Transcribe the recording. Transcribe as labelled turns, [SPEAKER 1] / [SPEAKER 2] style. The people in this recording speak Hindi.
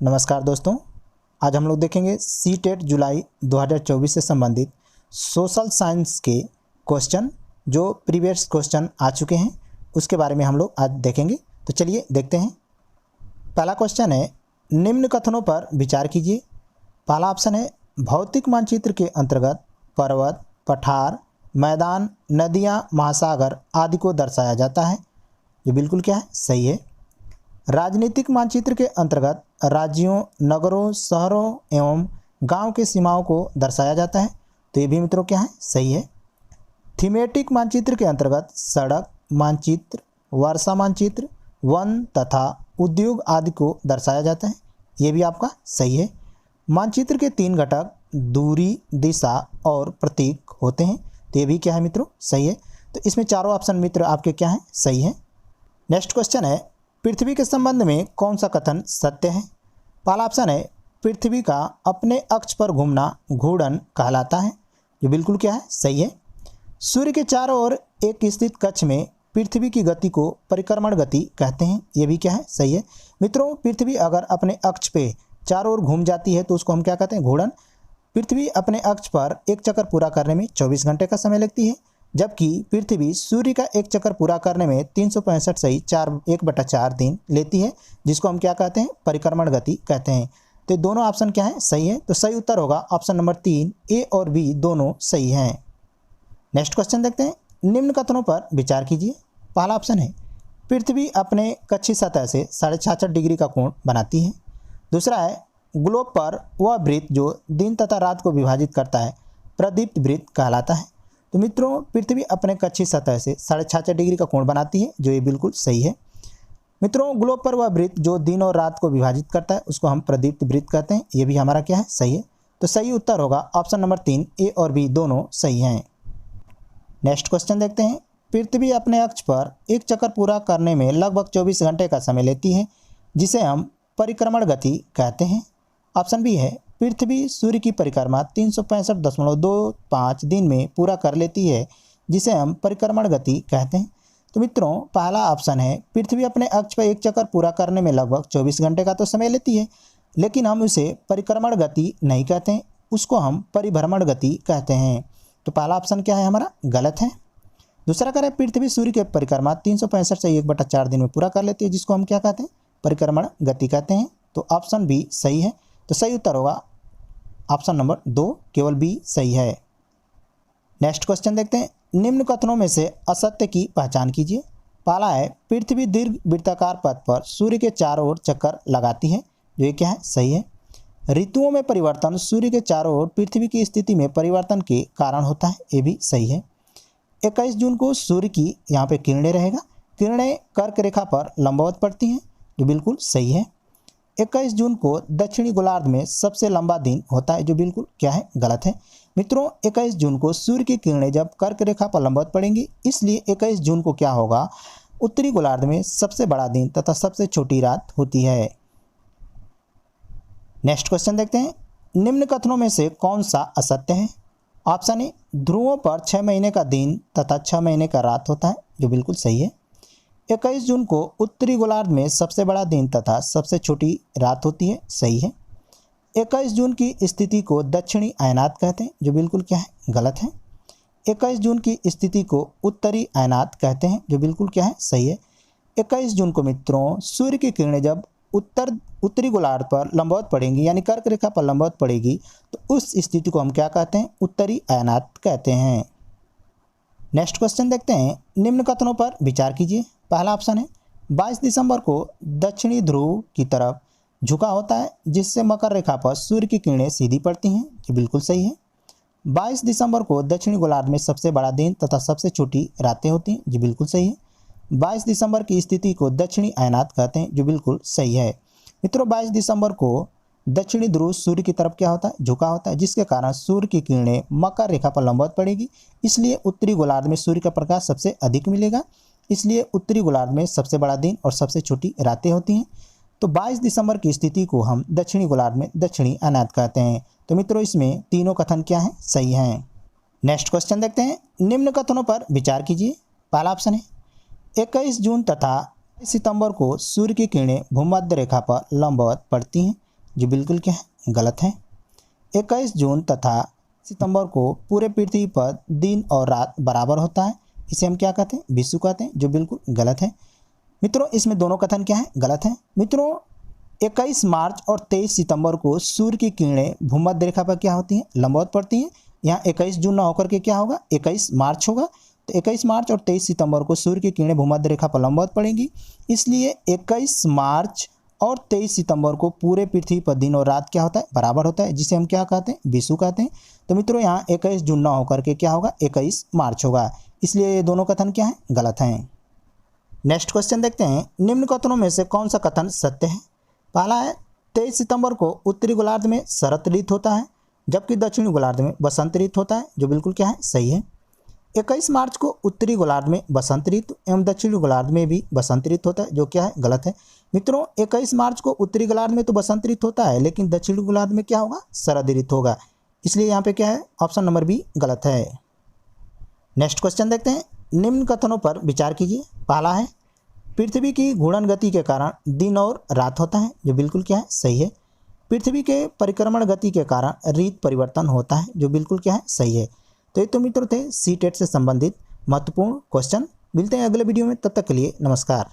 [SPEAKER 1] नमस्कार दोस्तों, आज हम लोग देखेंगे सीटेट जुलाई 2024 से संबंधित सोशल साइंस के क्वेश्चन जो प्रीवियस क्वेश्चन आ चुके हैं उसके बारे में हम लोग आज देखेंगे। तो चलिए देखते हैं। पहला क्वेश्चन है, निम्न कथनों पर विचार कीजिए। पहला ऑप्शन है, भौतिक मानचित्र के अंतर्गत पर्वत, पठार, मैदान, नदियाँ, महासागर आदि को दर्शाया जाता है। जो बिल्कुल क्या है, सही है। राजनीतिक मानचित्र के अंतर्गत राज्यों, नगरों, शहरों एवं गांव के सीमाओं को दर्शाया जाता है। तो ये भी मित्रों क्या है, सही है। थीमेटिक मानचित्र के अंतर्गत सड़क मानचित्र, वर्षा मानचित्र, वन तथा उद्योग आदि को दर्शाया जाता है। ये भी आपका सही है। मानचित्र के 3 घटक दूरी, दिशा और प्रतीक होते हैं। तो ये भी क्या है मित्रों, सही है। तो इसमें चारों ऑप्शन मित्र आपके क्या हैं, सही है। नेक्स्ट क्वेश्चन है, पृथ्वी के संबंध में कौन सा कथन सत्य है। पहला ऑप्शन है, पृथ्वी का अपने अक्ष पर घूमना घूर्णन कहलाता है। जो बिल्कुल क्या है, सही है। सूर्य के चारों ओर एक स्थित कक्ष में पृथ्वी की गति को परिक्रमण गति कहते हैं। ये भी क्या है, सही है। मित्रों, पृथ्वी अगर अपने अक्ष पे चारों ओर घूम जाती है तो उसको हम क्या कहते हैं, घूर्णन। पृथ्वी अपने अक्ष पर एक चक्कर पूरा करने में 24 घंटे का समय लगती है, जबकि पृथ्वी सूर्य का एक चक्कर पूरा करने में 365 सही 1/4 दिन लेती है, जिसको हम क्या कहते हैं, परिक्रमण गति कहते हैं। तो दोनों ऑप्शन क्या है, सही है। तो सही उत्तर होगा ऑप्शन नंबर 3, ए और बी दोनों सही हैं। नेक्स्ट क्वेश्चन देखते हैं, निम्न कथनों पर विचार कीजिए। पहला ऑप्शन है, पृथ्वी अपने कक्षीय सतह से 66.5 डिग्री का कोण बनाती है। दूसरा है, ग्लोब पर वह वृत्त जो दिन तथा रात को विभाजित करता है प्रदीप्त वृत्त कहलाता है। तो मित्रों, पृथ्वी अपने कक्षीय सतह से 66.5 डिग्री का कोण बनाती है, जो ये बिल्कुल सही है। मित्रों, ग्लोब पर वह वृत्त जो दिन और रात को विभाजित करता है उसको हम प्रदीप्त वृत्त कहते हैं। ये भी हमारा क्या है, सही है। तो सही उत्तर होगा ऑप्शन नंबर 3, ए और बी दोनों सही हैं। नेक्स्ट क्वेश्चन देखते हैं, पृथ्वी अपने अक्ष पर एक चक्कर पूरा करने में लगभग 24 घंटे का समय लेती है, जिसे हम परिक्रमण गति कहते हैं। ऑप्शन बी है, पृथ्वी सूर्य की परिक्रमा 365.25 दिन में पूरा कर लेती है, जिसे हम परिक्रमण गति कहते हैं। तो मित्रों, पहला ऑप्शन है, पृथ्वी अपने अक्ष पर एक चक्कर पूरा करने में लगभग 24 घंटे का तो समय लेती है, लेकिन हम उसे परिक्रमण गति नहीं कहते हैं, उसको हम परिभ्रमण गति कहते हैं। तो पहला ऑप्शन क्या है हमारा, गलत है। दूसरा करें, पृथ्वी सूर्य की परिक्रमा 365 से 1/4 दिन में पूरा कर लेती है, जिसको हम क्या कहते हैं, परिक्रमण गति कहते हैं। तो ऑप्शन बी सही है। तो सही उत्तर होगा ऑप्शन नंबर 2, केवल बी सही है। नेक्स्ट क्वेश्चन देखते हैं, निम्न कथनों में से असत्य की पहचान कीजिए। पहला है, पृथ्वी दीर्घ वृत्ताकार पथ पर सूर्य के चारों ओर चक्कर लगाती है। जो ये क्या है, सही है। ऋतुओं में परिवर्तन सूर्य के चारों ओर पृथ्वी की स्थिति में परिवर्तन के कारण होता है। ये भी सही है। 21 जून को सूर्य की यहाँ पे किरणें रहेगा, किरणें कर्क रेखा पर लंबवत पड़ती हैं। जो बिल्कुल सही है। 21 जून को दक्षिणी गोलार्ध में सबसे लंबा दिन होता है। जो बिल्कुल क्या है, गलत है। मित्रों, 21 जून को सूर्य की किरणें जब कर्क रेखा पर लंबवत पड़ेंगी, इसलिए 21 जून को क्या होगा, उत्तरी गोलार्ध में सबसे बड़ा दिन तथा सबसे छोटी रात होती है। नेक्स्ट क्वेश्चन देखते हैं, निम्न कथनों में से कौन सा असत्य है। ऑप्शन ए, ध्रुवों पर 6 महीने का दिन तथा 6 महीने का रात होता है। जो बिल्कुल सही है। 21 जून को उत्तरी गोलार्ध में सबसे बड़ा दिन तथा सबसे छोटी रात होती है। सही है। 21 जून की स्थिति को दक्षिणी अयनात कहते हैं। जो बिल्कुल क्या है, गलत है। 21 जून की स्थिति को उत्तरी अयनात कहते हैं। जो बिल्कुल क्या है, सही है। 21 जून को मित्रों, सूर्य की किरणें जब उत्तरी गोलार्ध पर लंबवत पड़ेंगी, यानी कर्क रेखा पर लंबवत पड़ेगी, तो उस स्थिति को हम क्या कहते हैं, उत्तरी अयनात कहते हैं। नेक्स्ट क्वेश्चन देखते हैं, निम्न कथनों पर विचार कीजिए। पहला ऑप्शन है, 22 दिसंबर को दक्षिणी ध्रुव की तरफ झुका होता है, जिससे मकर रेखा पर सूर्य की किरणें सीधी पड़ती हैं। ये बिल्कुल सही है। 22 दिसंबर को दक्षिणी गोलार्ध में सबसे बड़ा दिन तथा सबसे छोटी रातें होती हैं। ये बिल्कुल सही है। 22 दिसंबर की स्थिति को दक्षिणी अयनात कहते हैं। जो बिल्कुल सही है। मित्रों, 22 दिसंबर को दक्षिणी ध्रुव सूर्य की तरफ क्या होता है, झुका होता है, जिसके कारण सूर्य की किरणें मकर रेखा पर लंबवत पड़ेगी, इसलिए उत्तरी गोलार्ध में सूर्य का प्रकाश सबसे अधिक मिलेगा, इसलिए उत्तरी गोलार्ध में सबसे बड़ा दिन और सबसे छोटी रातें होती हैं। तो 22 दिसंबर की स्थिति को हम दक्षिणी गोलार्ध में दक्षिणी अयनात कहते हैं। तो मित्रों, इसमें तीनों कथन क्या हैं, सही हैं। नेक्स्ट क्वेश्चन देखते हैं, निम्न कथनों पर विचार कीजिए। पहला ऑप्शन है, 21 जून तथा सितंबर को सूर्य की किरणें भूमध्य रेखा पर लंबवत पड़ती हैं। जो बिल्कुल क्या है, गलत है। 21 जून तथा सितंबर को पूरे पृथ्वी पर दिन और रात बराबर होता है, इसे हम क्या कहते हैं, विषुव कहते हैं, जो बिल्कुल गलत है। मित्रों इसमें दोनों कथन क्या है, गलत है। मित्रों 21 मार्च और 23 सितंबर को सूर्य की किरणें भूमध्य रेखा पर क्या होती हैं, लंबवत पड़ती हैं। यहाँ 21 जून ना होकर के क्या होगा, 21 मार्च होगा। तो 21 मार्च और 23 सितंबर को सूर्य की किरणें भूमध्य रेखा पर लंबवत पड़ेंगी, इसलिए 21 मार्च और 23 सितंबर को पूरे पृथ्वी पर दिन और रात क्या होता है, बराबर होता है, जिसे हम क्या कहते हैं, विषुव कहते हैं। तो मित्रों यहाँ 21 जून ना होकर के क्या होगा, 21 मार्च होगा, इसलिए ये दोनों कथन क्या है, गलत हैं। नेक्स्ट क्वेश्चन देखते हैं, निम्न कथनों में से कौन सा कथन सत्य है। पहला है 23 सितंबर को उत्तरी गोलार्ध में शरद ऋतु होता है, जबकि दक्षिणी गोलार्ध में बसंत ऋतु होता है, जो बिल्कुल क्या है, सही है। 21 मार्च को उत्तरी गोलार्ध में बसंत ऋतु एवं दक्षिणी गोलार्ध में भी बसंत ऋतु होता है, जो क्या है, गलत है। मित्रों 21 मार्च को उत्तरी गोलार्ध में तो बसंत ऋतु होता है, लेकिन दक्षिणी गोलार्ध में क्या होगा, शरद ऋतु होगा, इसलिए यहाँ पे क्या है, ऑप्शन नंबर बी गलत है। नेक्स्ट क्वेश्चन देखते हैं, निम्न कथनों पर विचार कीजिए। पहला है पृथ्वी की घूर्णन गति के कारण दिन और रात होता है, जो बिल्कुल क्या है, सही है। पृथ्वी के परिक्रमण गति के कारण ऋतु परिवर्तन होता है, जो बिल्कुल क्या है, सही है। तो ये तो मित्रों थे सी टेट से संबंधित महत्वपूर्ण क्वेश्चन। मिलते हैं अगले वीडियो में, तब तक के लिए नमस्कार।